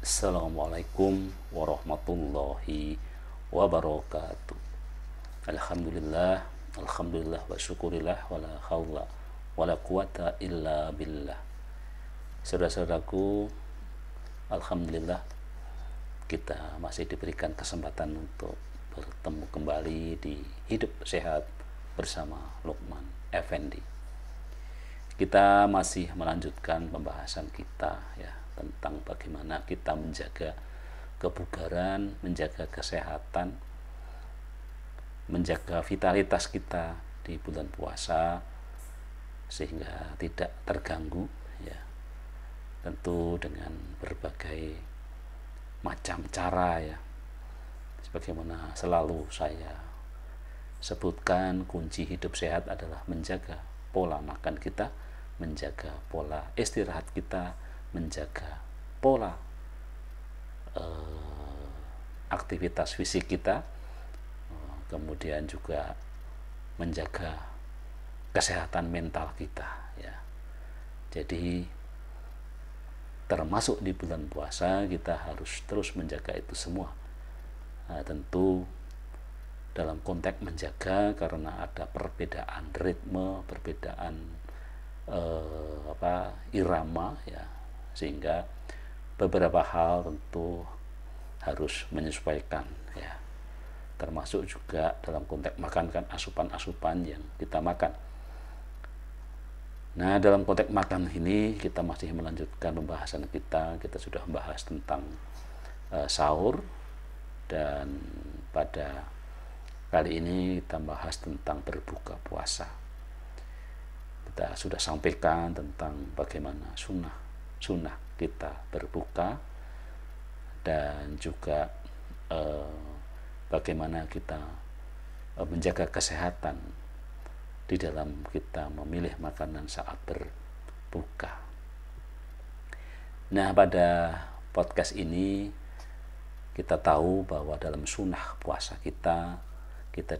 Assalamualaikum warahmatullahi wabarakatuh. Alhamdulillah, alhamdulillah wa syukurillah wala haula wala quwata illa billah. Saudara-saudaraku, alhamdulillah kita masih diberikan kesempatan untuk bertemu kembali di Hidup Sehat bersama Lukman Effendi. Kita masih melanjutkan pembahasan kita ya tentang bagaimana kita menjaga kebugaran, menjaga kesehatan, menjaga vitalitas kita di bulan puasa sehingga tidak terganggu ya. Tentu dengan berbagai macam cara ya. Sebagaimana selalu saya sebutkan, kunci hidup sehat adalah menjaga pola makan kita, menjaga pola istirahat kita, menjaga pola aktivitas fisik kita, kemudian juga menjaga kesehatan mental kita ya. Jadi termasuk di bulan puasa kita harus terus menjaga itu semua. Nah, tentu dalam konteks menjaga karena ada perbedaan ritme, perbedaan irama ya, sehingga beberapa hal tentu harus menyesuaikan ya, termasuk juga dalam konteks makan kan asupan-asupan yang kita makan. Nah, dalam konteks makan ini kita masih melanjutkan pembahasan kita sudah membahas tentang sahur, dan pada kali ini kita bahas tentang berbuka puasa. Kita sudah sampaikan tentang bagaimana sunnah kita berbuka, dan juga bagaimana kita menjaga kesehatan di dalam kita memilih makanan saat berbuka. Nah, pada podcast ini kita tahu bahwa dalam sunnah puasa kita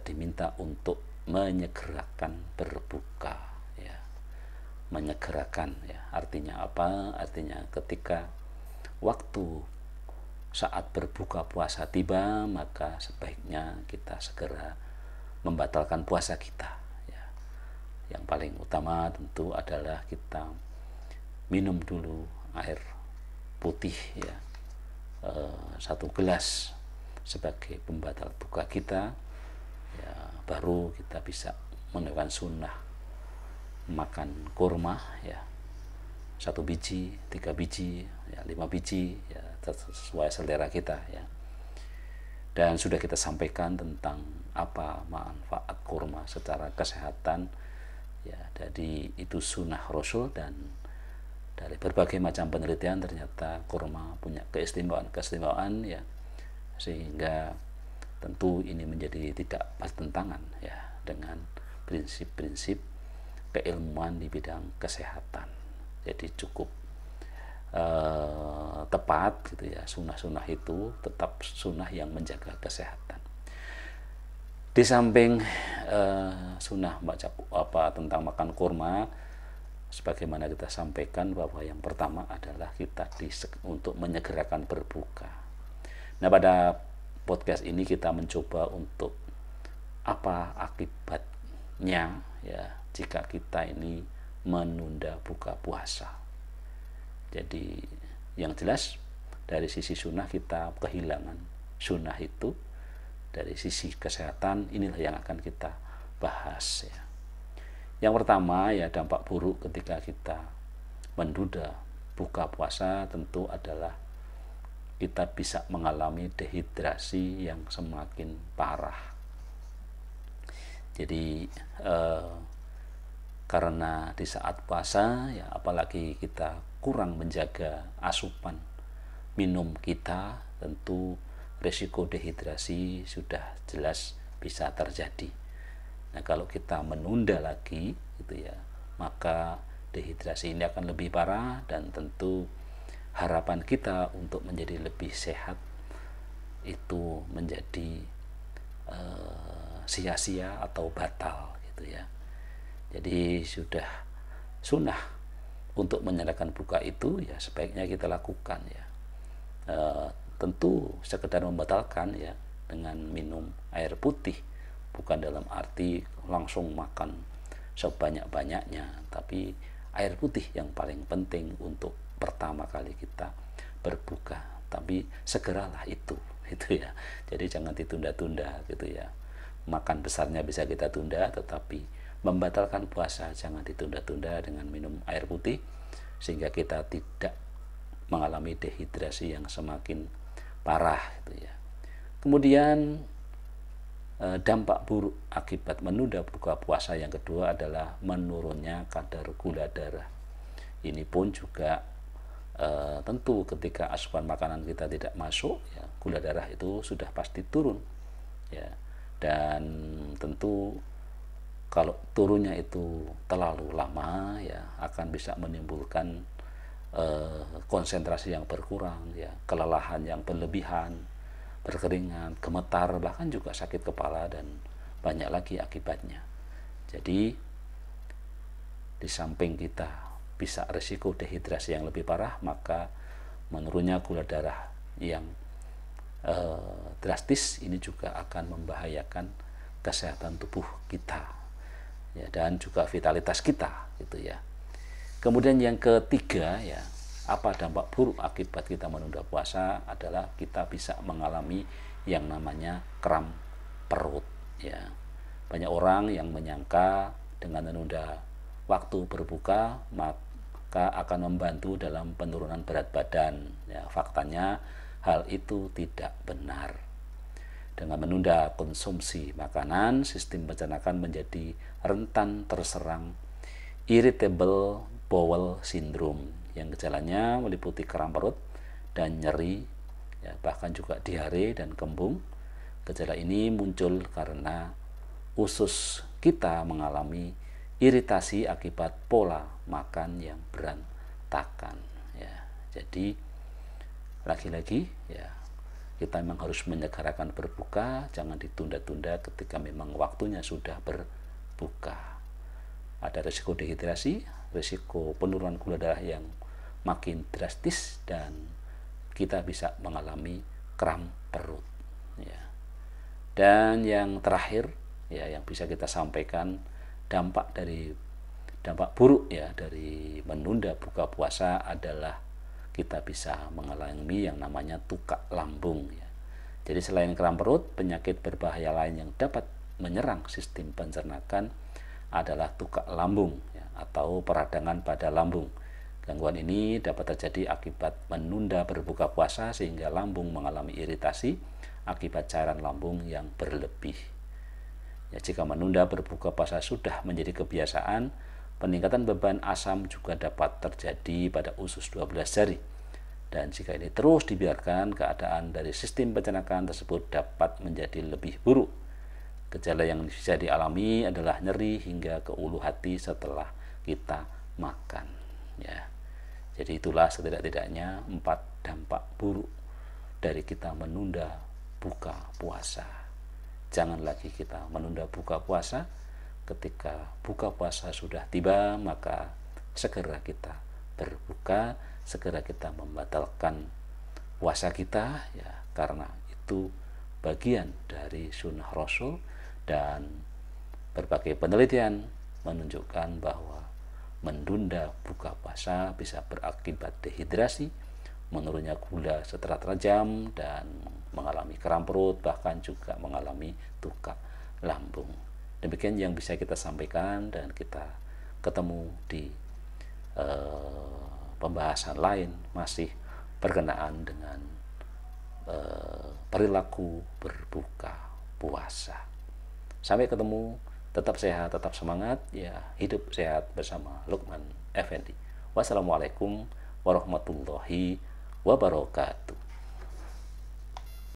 diminta untuk menyegerakan berbuka ya. Menyegerakan ya, artinya apa? Artinya ketika waktu saat berbuka puasa tiba, maka sebaiknya kita segera membatalkan puasa kita ya. Yang paling utama tentu adalah kita minum dulu air putih ya, 1 gelas sebagai pembatal buka kita ya, baru kita bisa menekan sunnah makan kurma ya, 1 biji, 3 biji ya, 5 biji ya, sesuai selera kita ya. Dan sudah kita sampaikan tentang apa manfaat kurma secara kesehatan ya. Jadi itu sunnah Rasul, dan dari berbagai macam penelitian ternyata kurma punya keistimewaan ya, sehingga tentu ini menjadi tidak bertentangan ya dengan prinsip-prinsip keilmuan di bidang kesehatan. Jadi cukup tepat gitu ya, sunnah-sunnah itu tetap sunnah yang menjaga kesehatan. Di samping sunnah tentang makan kurma, sebagaimana kita sampaikan bahwa yang pertama adalah kita untuk menyegerakan berbuka. Nah, pada podcast ini kita mencoba untuk apa akibatnya ya jika kita ini menunda buka puasa. Jadi yang jelas dari sisi sunnah kita kehilangan sunnah itu, dari sisi kesehatan inilah yang akan kita bahas ya. Yang pertama ya, dampak buruk ketika kita menunda buka puasa tentu adalah kita bisa mengalami dehidrasi yang semakin parah. Jadi karena di saat puasa ya, apalagi kita kurang menjaga asupan minum kita, tentu risiko dehidrasi sudah jelas bisa terjadi. Nah, kalau kita menunda lagi gitu ya, maka dehidrasi ini akan lebih parah, dan tentu harapan kita untuk menjadi lebih sehat itu menjadi sia-sia atau batal gitu ya. Jadi sudah sunnah untuk menyalakan buka itu ya sebaiknya kita lakukan ya. tentu sekedar membatalkan ya dengan minum air putih, bukan dalam arti langsung makan sebanyak-banyaknya, tapi air putih yang paling penting untuk pertama kali kita berbuka. Tapi segeralah itu ya. Jadi jangan ditunda-tunda gitu ya. Makan besarnya bisa kita tunda, tetapi membatalkan puasa jangan ditunda-tunda dengan minum air putih, sehingga kita tidak mengalami dehidrasi yang semakin parah gitu ya. Kemudian dampak buruk akibat menunda buka puasa yang kedua adalah menurunnya kadar gula darah. Ini pun juga tentu ketika asupan makanan kita tidak masuk ya, gula darah itu sudah pasti turun ya. Dan tentu kalau turunnya itu terlalu lama ya akan bisa menimbulkan konsentrasi yang berkurang ya, kelelahan yang berlebihan, berkeringat, gemetar, bahkan juga sakit kepala dan banyak lagi akibatnya. Jadi di samping kita bisa risiko dehidrasi yang lebih parah, maka menurunnya gula darah yang drastis ini juga akan membahayakan kesehatan tubuh kita ya, dan juga vitalitas kita gitu ya. Kemudian yang ketiga ya, apa dampak buruk akibat kita menunda puasa adalah kita bisa mengalami yang namanya kram perut ya. Banyak orang yang menyangka dengan menunda waktu berbuka maka akan membantu dalam penurunan berat badan ya. Faktanya hal itu tidak benar. Dengan menunda konsumsi makanan, sistem pencernaan menjadi rentan terserang irritable bowel syndrome yang gejalanya meliputi kram perut dan nyeri ya, bahkan juga diare dan kembung. Gejala ini muncul karena usus kita mengalami iritasi akibat pola makan yang berantakan ya. Jadi lagi-lagi ya, kita memang harus menyegerakan berbuka, jangan ditunda-tunda ketika memang waktunya sudah berbuka. Ada risiko dehidrasi, risiko penurunan gula darah yang makin drastis, dan kita bisa mengalami kram perut ya. Dan yang terakhir ya yang bisa kita sampaikan, dampak buruk ya dari menunda buka puasa adalah kita bisa mengalami yang namanya tukak lambung ya. Jadi selain kram perut, penyakit berbahaya lain yang dapat menyerang sistem pencernaan adalah tukak lambung ya, atau peradangan pada lambung. Gangguan ini dapat terjadi akibat menunda berbuka puasa sehingga lambung mengalami iritasi akibat cairan lambung yang berlebih. Ya, jika menunda berbuka puasa sudah menjadi kebiasaan, peningkatan beban asam juga dapat terjadi pada usus 12 jari. Dan jika ini terus dibiarkan, keadaan dari sistem pencernaan tersebut dapat menjadi lebih buruk. Gejala yang bisa dialami adalah nyeri hingga ke ulu hati setelah kita makan ya. Jadi itulah setidak-tidaknya 4 dampak buruk dari kita menunda buka puasa. Jangan lagi kita menunda buka puasa. Ketika buka puasa sudah tiba, maka segera kita berbuka, segera kita membatalkan puasa kita ya, karena itu bagian dari sunnah Rasul. Dan berbagai penelitian menunjukkan bahwa menunda buka puasa bisa berakibat dehidrasi, menurunnya gula secara tajam, dan mengalami kram perut, bahkan juga mengalami tukak lambung. Demikian yang bisa kita sampaikan, dan kita ketemu di pembahasan lain masih berkenaan dengan perilaku berbuka puasa. Sampai ketemu, tetap sehat, tetap semangat ya, hidup sehat bersama Lukman Effendi. Wassalamualaikum warahmatullahi wabarakatuh.